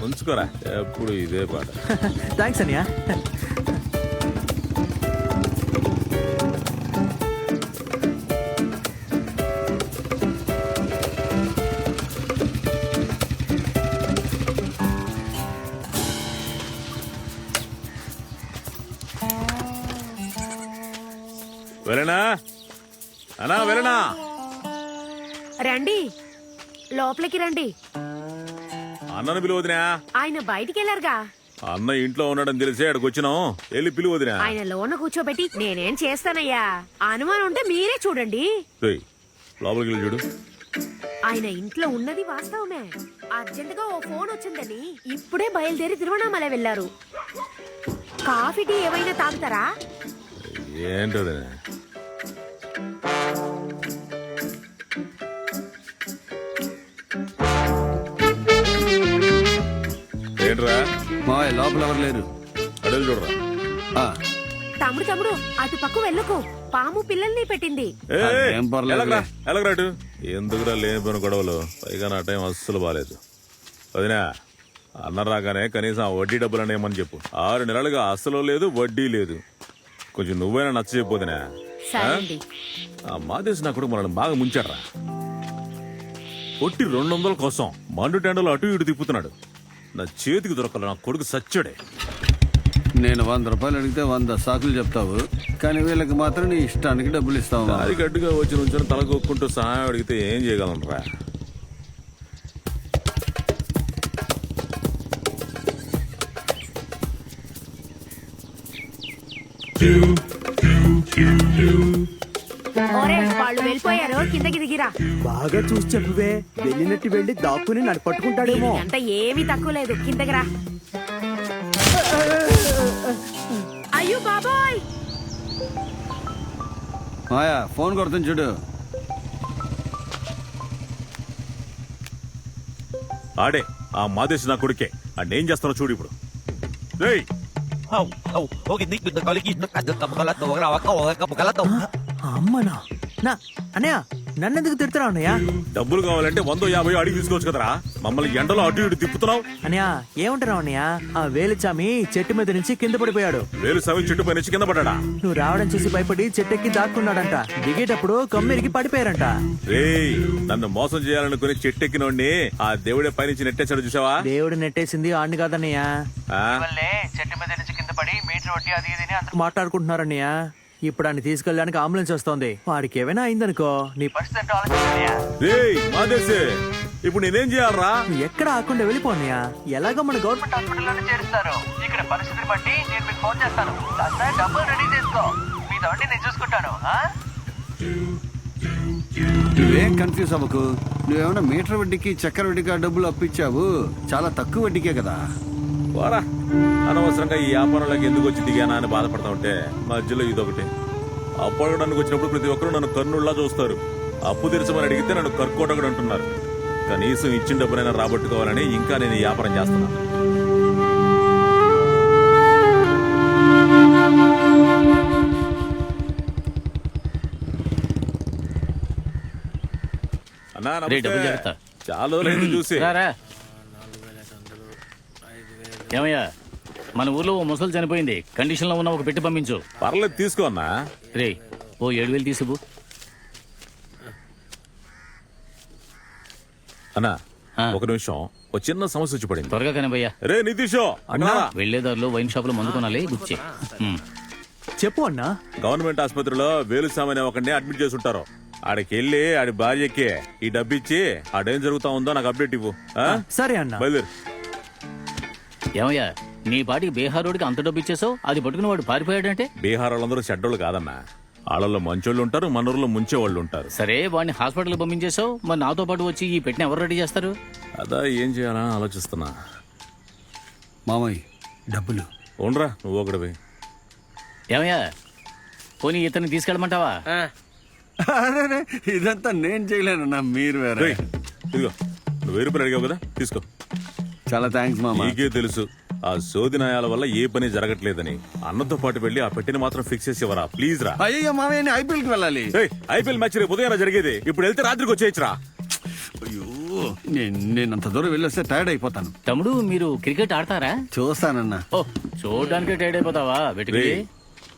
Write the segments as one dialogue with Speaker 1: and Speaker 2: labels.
Speaker 1: ఉంచుకోరా ఎప్పుడు ఇదే పాట.
Speaker 2: థ్యాంక్స్ అన్నయ్య.
Speaker 1: వెళ్ళనా అన్నా వెళ్ళనా?
Speaker 3: రండి లోపలికి రండి.
Speaker 1: అన్నను పిలువదినా?
Speaker 3: ఆయన బయటికి వెళ్ళారుగా.
Speaker 1: అన్న ఇంట్లో ఉన్నాడని తెలిసే అక్కడికి వచ్చినాం. వెళ్ళి పిలువదినా?
Speaker 3: ఆయన లోన కూర్చోబెట్టి నేనేం చేస్తానయ్యా. అనుమానం ఉంటే మీరే చూడండి.
Speaker 1: లోపలికి వెళ్ళి చూడు.
Speaker 3: ఆయన ఇంట్లో ఉన్నది వాస్తవమే. అర్జెంటుగా ఓ ఫోన్ వచ్చిందని ఇప్పుడే బయలుదేరి తిరువణామలై వెళ్లారు. కాఫీ టీ ఏమైనా తాగుతారా?
Speaker 1: ఏంటది? ఏంట్రా
Speaker 4: మా లోపల ఎవరు లేరు.
Speaker 1: అడవి చూడరా.
Speaker 3: తమ్ముడు అటు పక్క వెళ్ళకు. పాము పిల్లల్ని పెట్టింది.
Speaker 4: ఏం పర్లేదు.
Speaker 1: ఎలాగరాటు ఎందుకురా లేనిపోయిన గొడవలు. పైగా నా టైం అస్సలు బాలేదు. వదినా అన్న రాగానే కనీసం ఆ వడ్డీ డబ్బులు అనేమని చెప్పు. 6 నెలలుగా అస్సలు లేదు, వడ్డీ లేదు. కొంచెం నువ్వైనా నచ్చ చెప్పొదినా. ఆ మాదేశ్ నా కూడా మనల్ని బాగా ముంచాడ్రా. కొట్టి 200 కోసం మండు టెండలు అటు ఇటు తిప్పుతున్నాడు. నా చేతికి దొరకల. నా కొడుకు సచ్చాడే.
Speaker 4: నేను 100 రూపాయలు అడిగితే 100 సాకులు చెప్తావు, కానీ వీళ్ళకి మాత్రం నీ ఇష్టానికి డబ్బులు ఇస్తావు.
Speaker 1: అది గడ్డిగా వచ్చి నుంచొని తలకొక్కుంటూ సహాయం అడిగితే ఏం చేయగలనరా?
Speaker 3: వాళ్ళు వెళ్ళిపోయారు. కిందకి దిగిరా.
Speaker 2: బాగా చూసి చెప్పువే. వెళ్ళినట్టు వెళ్ళి దాక్కుని నడిపట్టుకుంటాడేమో.
Speaker 3: అంత ఏమీ తక్కువ లేదు. కిందకి రా. అయ్యో బాబాయ్.
Speaker 4: మాయా ఫోన్ కొడుతుంది చూడు.
Speaker 1: ఆడే ఆ మాదేశ్ నా కొడుకే. అన్నేం చేస్తానో చూడు ఇప్పుడు.
Speaker 2: అమ్మనా నా అన్నయ్య నన్నెందుకు తిడుతున్నావు అన్నయ్య?
Speaker 1: డబ్బులు కావాలంటే 150 అడిగి తీసుకోవచ్చు కదరా. మమ్మల్ని ఎండలో అటు ఇటు తిప్పుతున్నావు.
Speaker 2: అన్నయ్య ఏమంటున్నావు అన్నయ్య? ఆ వేలుచామి చెట్టు మీద నుంచి కింద పడిపోయాడు.
Speaker 1: వేలు సవి చెట్టు పై నుంచి కింద పడ్డా.
Speaker 2: నువ్వు రావడం చూసి భయపడి చెట్టెక్కి దాక్కున్నాడంట. దిగేటప్పుడు కమ్మిరికి పడిపోయారంట.
Speaker 1: నన్ను మోసం చేయాలనుకుని చెట్టెక్కినోడిని ఆ దేవుడే పైనుంచి నెట్టేశాడు చూసావా?
Speaker 2: దేవుడు నెట్టేసింది ఆడిని కాదన్నయ్య.
Speaker 5: చెట్టు మీద నుంచి కింద పడి మీటర్ వడ్డీ అది ఇది అందరూ
Speaker 2: మాట్లాడుకుంటున్నారన్నయ్య. ఇప్పుడు ఆయన తీసుకెళ్ళడానికి అంబులెన్స్ వస్తోంది. వాడికి ఏమైనా అయిందనుకో నీ
Speaker 5: పరిస్థితి ఆలోచించండి.
Speaker 1: ఇప్పుడు నేనేం చేయాలరా?
Speaker 2: నువ్వు ఎక్కడ ఆకుండా వెళ్ళిపోన్నయ్యా. ఎలాగో మన గవర్నమెంట్
Speaker 5: హాస్పిటల్లోనే చేరుస్తారు. ఇక్కడ పరిస్థితిని బట్టి నేను మీకు ఫోన్ చేస్తాను. కాస్త డబ్బులు రెడీ చేసుకో. మీ దొడ్డి నేను చూసుకుంటాను.
Speaker 4: నువ్వేం కన్ఫ్యూజ్ అవ్వకు. నువ్వేమైనా మీటర్ వడ్డీకి చక్కెర వడ్డీకి డబ్బులు అప్పించావు. చాలా తక్కువ వడ్డీకే కదా.
Speaker 1: వారా అనవసరంగా ఈ వ్యాపారంలోకి ఎందుకు వచ్చి దిగానా అని బాధపడతా ఉంటే మధ్యలో ఇదొకటి. అప్పు అడగడానికి వచ్చినప్పుడు ప్రతి ఒక్కరు నన్ను కర్నుల్లా చూస్తారు. అప్పు తీర్చమని అడిగితే నన్ను కర్కోటకుడు అంటున్నారు. కనీసం ఇచ్చిన డబ్బునైనా రాబట్టుకోవాలని ఇంకా నేను ఈ వ్యాపారం చేస్తున్నాను. అన్నా చాలా రోజులైంది చూసి.
Speaker 6: ఏమయ్యా మన ఊర్లో ఓ ముసలు చనిపోయింది. కండిషన్ లో ఉన్న ఒక పెట్టి పంపించు.
Speaker 1: పర్లేదు తీసుకో అన్నా.
Speaker 6: రే ఓ 7,000 తీసుకు
Speaker 1: అన్నా. ఒక నిమిషం, ఒక చిన్న సమస్య వచ్చి పడింది.
Speaker 6: త్వరగా కనిపోయా.
Speaker 1: రే నితీషో అన్నా,
Speaker 6: వెళ్లేదారిలో వైన్ షాప్ లో మందు కొనాలి. బుక్ చేయి.
Speaker 2: చెప్పు అన్నా.
Speaker 1: గవర్నమెంట్ ఆసుపత్రిలో వేలుసామని ఒకరిని అడ్మిట్ చేసి ఉంటారు. ఆడికి వెళ్ళి ఆడి భార్యకి ఈ డబ్బు ఇచ్చి ఆడేం జరుగుతా ఉందో నాకు అప్డేట్ ఇవ్వు.
Speaker 2: సరే అన్నా.
Speaker 1: బయలుదేరు.
Speaker 6: ఏమయ్యా నీ పాటికి బీహారోడికి అంత డబ్బు ఇచ్చేసావు. అది పట్టుకుని వాడు పారిపోయాడంటే?
Speaker 1: బీహార్ వాళ్ళందరూ చెడ్డోళ్ళు కాదన్నా. వాళ్ళలో మంచోళ్ళు ఉంటారు, మనూరులో ముంచేవాళ్ళు ఉంటారు.
Speaker 6: సరే వాడిని హాస్పిటల్ పంపించేసావు. మరి నాతో పాటు వచ్చి ఈ పెట్టిన ఎవరు రెడీ చేస్తారు?
Speaker 1: అదా ఏం చేయాలా ఆలోచిస్తున్నా.
Speaker 4: మామయ్య డబ్బులు
Speaker 1: ఉండరా నువ్వు ఒకటివి.
Speaker 6: ఏమయ్యా పోనీ ఇతన్ని తీసుకెళ్ళమంటావా?
Speaker 4: అరే ఇదంతా నేను చేయలేనన్నా, మీరు వేరే.
Speaker 1: ఇదిగో నువ్వు 1000 రూపాయలు అడిగావు కదా, తీసుకో.
Speaker 4: చాలా థ్యాంక్స్ మామ.
Speaker 1: నీకే తెలుసు ఆ సోది న్యాయాల వల్ల ఏ పని జరగట్లేదని. అన్నతో పాటు వెళ్ళి ఆ పెట్టిన మాత్రం ఫిక్స్ చేసి ఇవ్వరా ప్లీజ్ రా.
Speaker 4: అయ్యో మామయ్య ఐపీఎల్ కి వెళ్ళాలి.
Speaker 1: ఐపీఎల్ మ్యాచ్ రేపు ఉదయం జరిగేది. ఇప్పుడు వెళ్తే రాత్రికి వచ్చేయచ్చురా.
Speaker 4: అయ్యో నేనంత దూరం వెళ్ళొస్తే టైర్డ్ అయిపోతాను.
Speaker 6: తమ్ముడు మీరు క్రికెట్ ఆడతారా?
Speaker 4: చూస్తానన్నా.
Speaker 6: ఓ చూడడానికి టైడ్ అయిపోతావా వెటికి?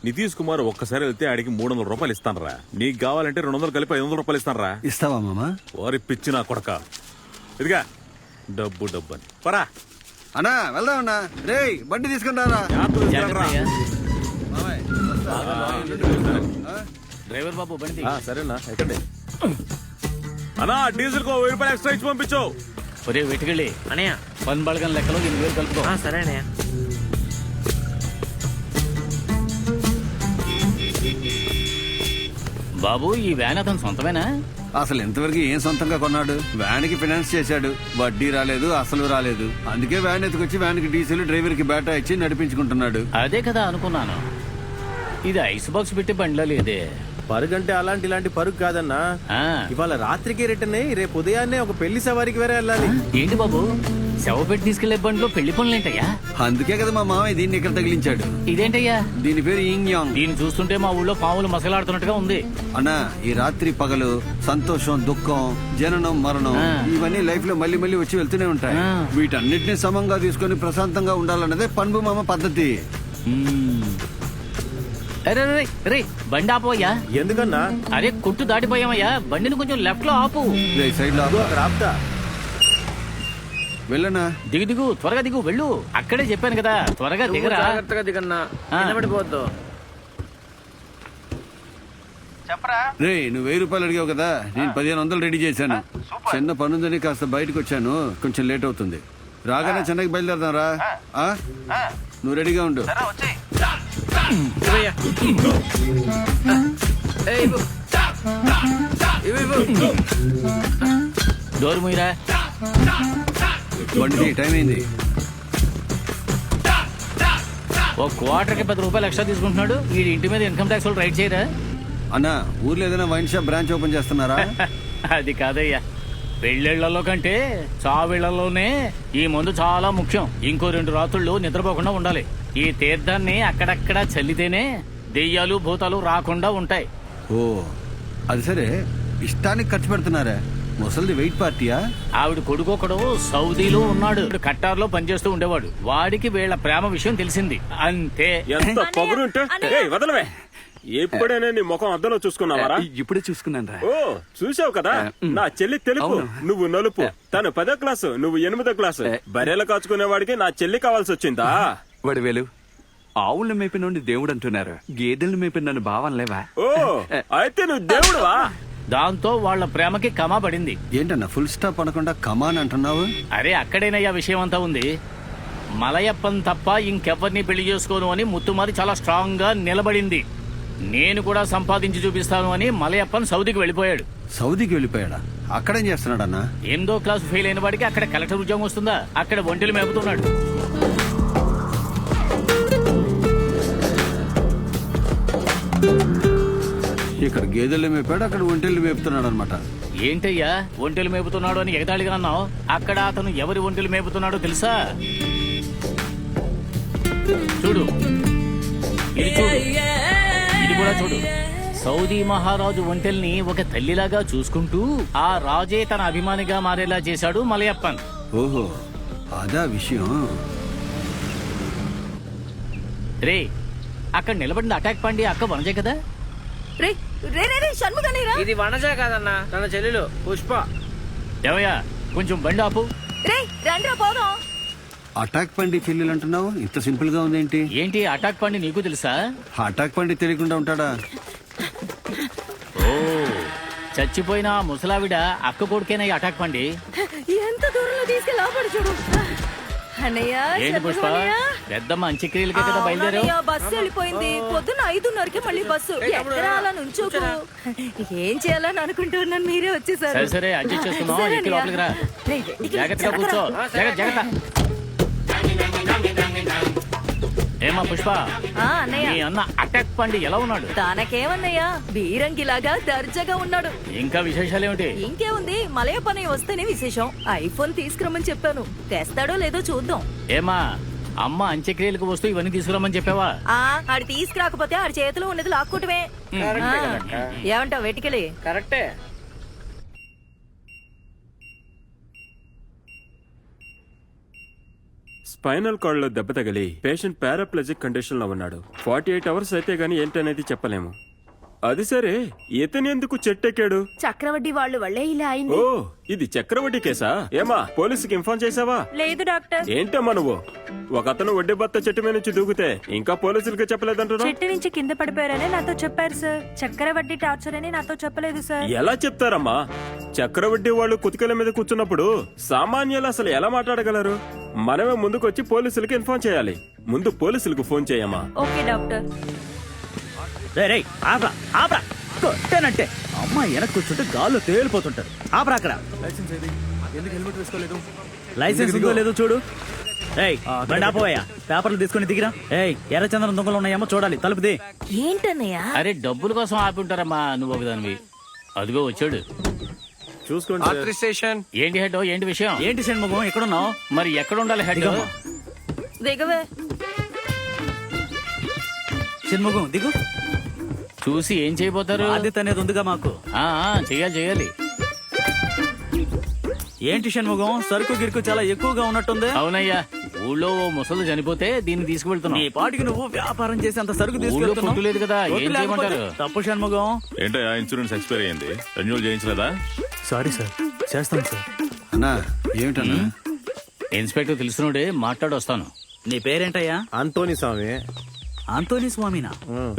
Speaker 1: నితీష్ కుమార్ ఒక్కసారి వెళ్తే ఆడికి 300 రూపాయలు ఇస్తానరా. నీకు కావాలంటే 200 కలిపి 500 రూపాయలు ఇస్తానరా.
Speaker 4: ఇస్తావా మామా?
Speaker 1: వారి పిచ్చి నా కొడక. ఇదిగా డబ్బు డబ్బు అని పరా.
Speaker 4: అన్నా వెళ్దామన్నా. రే బండి తీసుకుని రారా.
Speaker 6: జాగ్రత్త అయ్యా.
Speaker 4: మామయ్య,
Speaker 6: డ్రైవర్ బాబు బండి
Speaker 1: సరేనా ఎక్కండి. అన్నా డీజిల్ కు 1000 రూపాయలు ఎక్స్ట్రా ఇచ్చి పంపించు.
Speaker 6: ఒరే వెటికెళ్ళి
Speaker 2: అనయ్య
Speaker 6: పని బళగం లెక్కలో 8,000 కలుపుకో.
Speaker 2: సరే అనయ్య.
Speaker 6: బాబు ఈ వ్యాన్ అతను సొంతమేనా?
Speaker 4: అసలు ఇంతవరకు ఏం సొంతంగా కొన్నాడు? వ్యాన్ కి ఫైనాన్స్ చేశాడు, వడ్డీ రాలేదు, అసలు రాలేదు. అందుకే వ్యాన్ ఎత్తుకొచ్చి వ్యాన్ కి డీజిల్, డ్రైవర్ కి బేటా ఇచ్చి నడిపించుకుంటున్నాడు.
Speaker 6: అదే కదా అనుకున్నాను. ఇది ఐస్ బాక్స్ పెట్టి బండిలో లేదే.
Speaker 2: పరుగంటే ఇలాంటి పరుగు కాదన్నా.
Speaker 6: ఆ,
Speaker 2: ఇవాళ రాత్రికి రిటర్న్ అయ్యి రేపు ఉదయాన్నే ఒక పెళ్లి సవారికి వేరే వెళ్ళాలి.
Speaker 6: ఏంటి బాబు శవ పెట్టి తీసుకెళ్లే బండిలో పెళ్లి పనులేంటయ్యా?
Speaker 4: అందుకే కదా మా మామయ్య దీన్ని ఇక్కడ తగిలించాడు.
Speaker 6: ఇదేంటయ్యా?
Speaker 4: దీని పేరు యింగ్ యాంగ్.
Speaker 6: దీన్ని చూస్తుంటే మా ఊళ్ళో పాములు మసలాడుతున్నట్టుగా ఉంది.
Speaker 4: అన్నా ఈ రాత్రి పగలు సంతోషం, దుఃఖం, జననం, మరణం ఇవన్నీ లైఫ్ లో మళ్ళీ మళ్ళీ వచ్చి వెళ్తూనే ఉంటాయి. వీటన్నిటిని సమంగా తీసుకొని ప్రశాంతంగా ఉండాలన్నదే పన్బు మామ పద్ధతి.
Speaker 6: అరే రే, రే బండి ఆపోయ్యా.
Speaker 2: ఎందుకన్నా?
Speaker 6: అరే కొట్టు దాటిపోయామయ్యా. బండిని కొంచెం లెఫ్ట్ లో ఆపు.
Speaker 4: సైడ్ లో
Speaker 2: అక్కడ ఆపుతా.
Speaker 4: వెళ్ళనా?
Speaker 6: దిగు దిగు త్వరగా దిగు వెళ్ళు. అక్కడే చెప్పాను కదా త్వరగా దిగరా.
Speaker 2: జాగ్రత్తగా దిగన్నా, కింద పడిపోవద్దు.
Speaker 5: చెప్పరా.
Speaker 4: రే నువ్వు 1000 రూపాయలు అడిగావు కదా, నేను 1500 రెడీ చేశాను. చిన్న పనుందని కాస్త బయటకు వచ్చాను, కొంచెం లేట్ అవుతుంది. రాగానే చెన్నైకి బయలుదేరదాం రా. నువ్వు రెడీగా ఉండు.
Speaker 5: సరే వచ్చి.
Speaker 6: డోరు మూయరా.
Speaker 4: బండి టైం అయింది.
Speaker 6: ఓ క్వార్టర్కి 10 రూపాయలు ఎక్స్ట్రా తీసుకుంటున్నాడు. ఈ ఇంటి మీద ఇన్కమ్ ట్యాక్స్ వాళ్ళు రైట్ చేయరా?
Speaker 4: అన్నా ఊర్లో ఏదైనా వైన్ షాప్ బ్రాంచ్ ఓపెన్ చేస్తున్నారా?
Speaker 6: అది కాదయ్యా, పెళ్ళిళ్లలో కంటే చావిళ్లలోనే ఈ మందు చాలా ముఖ్యం. ఇంకో 2 రాత్రుళ్ళు నిద్రపోకుండా ఉండాలి. ఈ తీర్థాన్ని అక్కడక్కడ చల్లితేనే దెయ్యాలు భూతాలు రాకుండా ఉంటాయి.
Speaker 4: ఓ అది సరే, ఇష్టానికి ఖర్చు పెడుతున్నారా? ముసలిది వెయిట్ పార్టీయా?
Speaker 6: ఆవిడ కొడుకొకడు సౌదీలో ఉన్నాడు, కట్టార్ లో పనిచేస్తూ ఉండేవాడు. వాడికి వీళ్ళ ప్రేమ విషయం తెలిసింది అంతే.
Speaker 7: ఎంత పొగరుంటే వదలవే. ఎప్పుడైనా నీ ముఖం అద్దంలో చూసుకున్నావారా?
Speaker 8: ఇప్పుడే చూసుకున్నాను రా.
Speaker 7: ఓ చూసావు కదా, నా చెల్లి తెలుపు, నువ్వు నలుపు. తను 10వ క్లాసు, నువ్వు 8వ క్లాసు. బర్రెలు కాచుకునేవాడికి నా చెల్లి కావాల్సి వచ్చిందా?
Speaker 8: వడివేలు, ఆవులను మేపిన నుండి దేవుడు అంటున్నారు, గేదెలను మేపిన నన్ను భావనలేవా?
Speaker 7: ఓ అయితే నువ్వు దేవుడువా?
Speaker 6: దాంతో వాళ్ళ ప్రేమకి కమా పడింది.
Speaker 4: ఏంటన్నా ఫుల్ స్టాప్ అనకుండా కమాన్ అంటున్నావు?
Speaker 6: అరే అక్కడేనయ్యా విషయం అంతా ఉంది. మలయప్పన్ తప్ప ఇంకెవ్వరిని పెళ్లి చేసుకోను అని ముత్తుమారి చాలా స్ట్రాంగ్ గా నిలబడింది. నేను కూడా సంపాదించి చూపిస్తాను అని మలయప్పన్ సౌదీకి వెళ్ళిపోయాడు.
Speaker 4: సౌదీకి వెళ్ళిపోయాడా? అక్కడేం చేస్తున్నాడన్నా?
Speaker 6: 8వ క్లాస్ ఫెయిల్ అయిన వాడికి అక్కడ కలెక్టర్ ఉద్యోగం వస్తుందా? అక్కడ ఒంటెలు మేపుతున్నాడు.
Speaker 4: ఇక్కడ గేదెలు మేపాడు, అక్కడ ఒంటెళ్ళు మేపుతున్నాడు అనమాట.
Speaker 6: ఏంటయ్యా ఒంటెలు మేపుతున్నాడు అని ఎగతాళిగా అన్నావు? అక్కడ అతను ఎవరి ఒంటెలు మేపుతున్నాడో తెలుసా? చూడు, ఇది చూడు, ఇది కూడా చూడు. సౌదీ మహారాజు ఒంటెల్ని ఒక తల్లిలాగా చూసుకుంటూ ఆ రాజే తన అభిమానిగా మారేలా చేశాడు మలయప్పన్.
Speaker 4: ఓహో అదా విషయం.
Speaker 6: రే అక్కడ నిలబడిన అటాక్ పండి అక్క వనజే కదా?
Speaker 2: ఇది వనజ కాదన్నా, తన చెల్లెలు పుష్ప.
Speaker 6: ఏమయ్యా కొంచెం బండి ఆపు.
Speaker 4: అటాక్ పండి చెల్లెలు అంటున్నావు, ఇంత సింపుల్ గా ఉందేంటి?
Speaker 6: ఏంటి అటాక్ పండి నీకు తెలుసా?
Speaker 4: అటాక్ పండి తెలియకుండా ఉంటాడా?
Speaker 6: ఓ చచ్చిపోయిన ఆ ముసలావిడ అక్క కొడుకేనా ఈ అటాక్ పండి?
Speaker 3: ఎంత దూరంలో తీసుకెళ్ళి ఆపడు చూడు. అన్నయ్య
Speaker 6: ఏంటి పుష్ప, పెద్దమ్మ అంత్యక్రియలకే కదా బయలుదేరావు?
Speaker 3: బస్సు వెళ్ళిపోయింది. పొద్దున్న 5:30కి మళ్ళీ బస్సు. ఎక్కడ అలా నుంచోకు. ఏం చేయాలని అనుకుంటున్నాను, మీరే వచ్చేసారు.
Speaker 6: సరే సరే అడ్జస్ట్ చేస్తున్నాం. ఎక్కి లోపలికి రా. జాగ్రత్తగా కూర్చో. జాగ్రత్త. ఏమా పుష్ప,
Speaker 3: అన్నయ్య
Speaker 6: నీ అన్న అటాక్ పండి ఎలా ఉన్నాడు?
Speaker 3: తనకేమన్నయ్యా, బీరంగిలాగా దర్జాగా ఉన్నాడు.
Speaker 6: ఇంకా విశేషాలేమిటి?
Speaker 3: ఇంకేముంది, మలయ పని వస్తేనే విశేషం. ఐఫోన్ తీసుకురమ్మని చెప్పాను, తెస్తాడో లేదో చూద్దాం.
Speaker 6: ఏమా అమ్మ అంత్యక్రియలకు వస్తూ ఇవన్నీ తీసుకురమ్మని చెప్పావా?
Speaker 3: ఆడి తీసుకురాకపోతే ఆడి చేతిలో ఉన్నది లాక్కోటమే. ఏమంటావు వెటికలి?
Speaker 2: కరెక్టే.
Speaker 7: స్పైనల్ కార్డ్ లో దెబ్బ తగిలి పేషెంట్ పారాప్లజిక్ కండిషన్ లో ఉన్నాడు. 48 అవర్స్ అయితే గానీ ఏంటనేది చెప్పలేము. అది సరే, ఇతను ఎందుకు చెట్టెక్కాడు?
Speaker 3: చక్రవడ్డీ వాళ్ళు వల్లే ఇలా అయింది.
Speaker 7: ఓ, ఇది చక్రవడ్డీ కేసా? ఏమా పోలీసుకి ఇన్ఫార్మ్ చేసావా?
Speaker 3: లేదు డాక్టర్.
Speaker 7: ఏంటమ్మా నువ్వు? ఒక అతను వడ్డీ బత్త చెట్టు మీద నుంచి దూకితే ఇంకా పోలీసులకి చెప్పలేదంటున్నా?
Speaker 9: చెట్టు నుంచి కింద పడిపోయారని నాతో చెప్పారు సార్. చక్రవడ్డీ టార్చర్ అని నాతో చెప్పలేదు సార్.
Speaker 7: ఎలా చెప్తారమ్మా? చక్రవడ్డీ వాళ్ళు కుతికల మీద కూర్చున్నప్పుడు సామాన్యులు అసలు ఎలా మాట్లాడగలరు? మనమే ముందుకొచ్చి పోలీసులకి ఇన్ఫార్మ్ చేయాలి. ముందు పోలీసులకు ఫోన్ చేయమ్మా.
Speaker 9: Okay doctor.
Speaker 2: కొట్టానంటే అమ్మాయి వెనక్కి కూర్చుంటే గాల్లో తేలిపోతుంటారు. ఆపరా అక్కడ. లైసెన్స్ ఏది? ఎందుకు హెల్మెట్ వేసుకోలేదు?
Speaker 10: లైసెన్స్ ఉందో లేదో చూడు. బండి ఆపోయా, పేపర్లు తీసుకుని దిగిరా. ఎర్రచందనం దొంగలు ఉన్నాయేమో చూడాలి. తలుపుది.
Speaker 9: ఏంటన్నయ్యా?
Speaker 6: అరే డబ్బుల కోసం ఆపి ఉంటారమ్మా, నువ్వు ఒకదానివి. అదిగో వచ్చాడు.
Speaker 7: చూసుకోండి స్టేషన్.
Speaker 6: ఏంటి హెడ్, ఏంటి విషయం?
Speaker 10: ఏంటి షణ్ముఖం ఎక్కడున్నావు?
Speaker 6: మరి ఎక్కడ ఉండాలి హెడ్?
Speaker 9: దిగవే.
Speaker 10: షణ్ముఖం దిగు.
Speaker 6: చూసి ఏం చేయబోతారు?
Speaker 10: బాధ్యత అనేది ఉందిగా మాకు.
Speaker 6: చెయ్యాలి.
Speaker 10: ఏంటి షణ్ముఖం, సరుకు గిరుకు చాలా ఎక్కువగా ఉన్నట్టుంది.
Speaker 6: అవునయ్యా, ఊళ్ళో ఓ ముసలు చనిపోతే దీన్ని
Speaker 10: నీ
Speaker 6: తీసుకువెళ్తున్నాం.
Speaker 10: పాటికి నువ్వు వ్యాపారం చేసి అంత సరుకు
Speaker 6: ఊళ్ళో ఫుడ్ లేదు కదా, ఏం
Speaker 10: వద్దు లేకపోతే
Speaker 6: చేయమంటారు?
Speaker 10: తప్పు షణ్ముఖం.
Speaker 1: ఏంటయ్యా ఇన్సూరెన్స్ ఎక్స్పైర్ అయ్యింది, రెన్యూల్ చేయించలేదా?
Speaker 2: సారీ సార్, చేస్తాను సార్.
Speaker 4: అన్నా ఏమిటన్నా?
Speaker 6: ఇన్స్పెక్టర్ తెలుసునుడే, మాట్లాడి వస్తాను.
Speaker 10: నీ పేరేంటయ్యా?
Speaker 2: అంతోని స్వామి.
Speaker 10: ఆంతోని స్వామినా?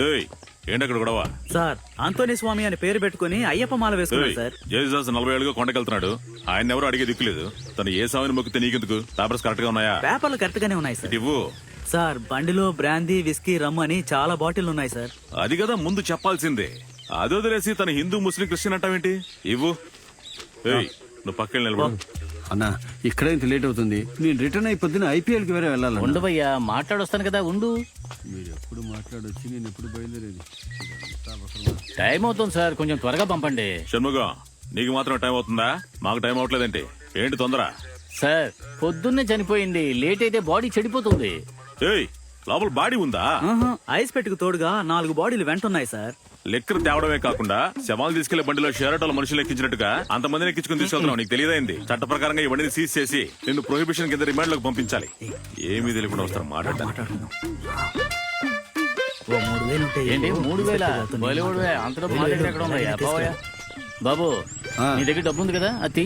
Speaker 1: ఏయ్, ఏంటక్కడ గొడవ?
Speaker 10: సార్, ఆంతోని స్వామి అని పేరు పెట్టుకుని అయ్యప్ప మాల వేసుకున్నాడు సార్.
Speaker 1: జేసస్ 40 ఏళ్ళుగా కొండకెళ్తున్నాడు. ఆయన ఎవరు అడిగే దిక్కులేదు. తను ఏ స్వామిని మొక్కితే నీకెందుకు? పేపర్స్ కరెక్ట్ గా ఉన్నాయా?
Speaker 10: పేపర్లు కరెక్ట్ గానే ఉన్నాయి సార్.
Speaker 1: ఇవ్వు.
Speaker 10: సార్, బండిలో బ్రాందీ, విస్కీ, రమ్ అని చాలా బాటిల్ ఉన్నాయి సార్.
Speaker 1: అది కదా ముందు చెప్పాల్సిందే. అది వదిలేసి తన హిందూ ముస్లిం క్రిస్టియన్ అంటావేంటి? ఇవ్వు. ఏయ్, నువ్వు పక్కన నిలబడు.
Speaker 4: అన్నా ఇక్కడే ఇంత లేట్ అవుతుంది. నేను రిటర్న్ అయి పొద్దున ఐపీఎల్ కి వేరే వెళ్ళాలి.
Speaker 6: ఉండవయ్యా, మాట్లాడొస్తాను కదా, ఉండు.
Speaker 4: మీరు ఎప్పుడు మాట్లాడొచ్చి నేను ఎప్పుడు బయలుదేరేది?
Speaker 6: టైం అవుతుంది సార్, కొంచెం త్వరగా పంపండి.
Speaker 1: షణ్ముఖం, నీకు మాత్రం టైం అవుతుందా? మాకు టైం అవట్లేదేంటి? ఏంటి తొందర?
Speaker 6: సార్, పొద్దున్నే చనిపోయింది, లేట్ అయితే బాడీ చెడిపోతుంది.
Speaker 1: ఏయ్, లోపల బాడీ ఉందా?
Speaker 10: ఆహా, ఐస్ పెట్టుకు తోడుగా 4 బాడీలు వెంటున్నాయి సార్.
Speaker 1: లెక్కర్ తేవడమే కాకుండా శవాలు తీసుకెళ్లే బండిలో షేరటోల మనుషులు ఎక్కించినట్టుగా అంతమందిని ఎక్కించుకుని తీసుకెళ్తున్నావు. నీకు తెలియదైంది. చట్ట ప్రకారంగా ఈ బండిని సీజ్ చేసి నిన్ను ప్రొహిబిషన్ కింద రిమాండ్ లోకి పంపించాలి. ఏమీ తెలియకుండా వస్తారు మాట్లాడతాను.
Speaker 10: ఓ 3,000 ఉంటాయి.
Speaker 6: ఏంటి 3,000? బాలీవుడ్వే, అంత డబ్బు మా దగ్గర ఎక్కడ ఉందయ్యా? బావయ్యా. బాబు, నీ దగ్గర డబ్బు ఉంది కదా, అతి.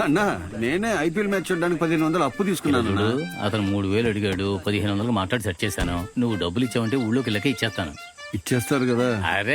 Speaker 4: అన్నా నేనే ఐపీఎల్ మ్యాచ్ చూడడానికి 1500 అప్పు తీసుకున్నాను.
Speaker 6: చూడు, అతను 3,000 అడిగాడు, 1,500 మాట్లాడి సెట్ చేశాను. నువ్వు డబ్బులు ఇచ్చావంటే ఊళ్ళోకి వెళ్ళక ఇచ్చేస్తాను.
Speaker 4: ఇచ్చేస్తారు కదా.
Speaker 6: అరే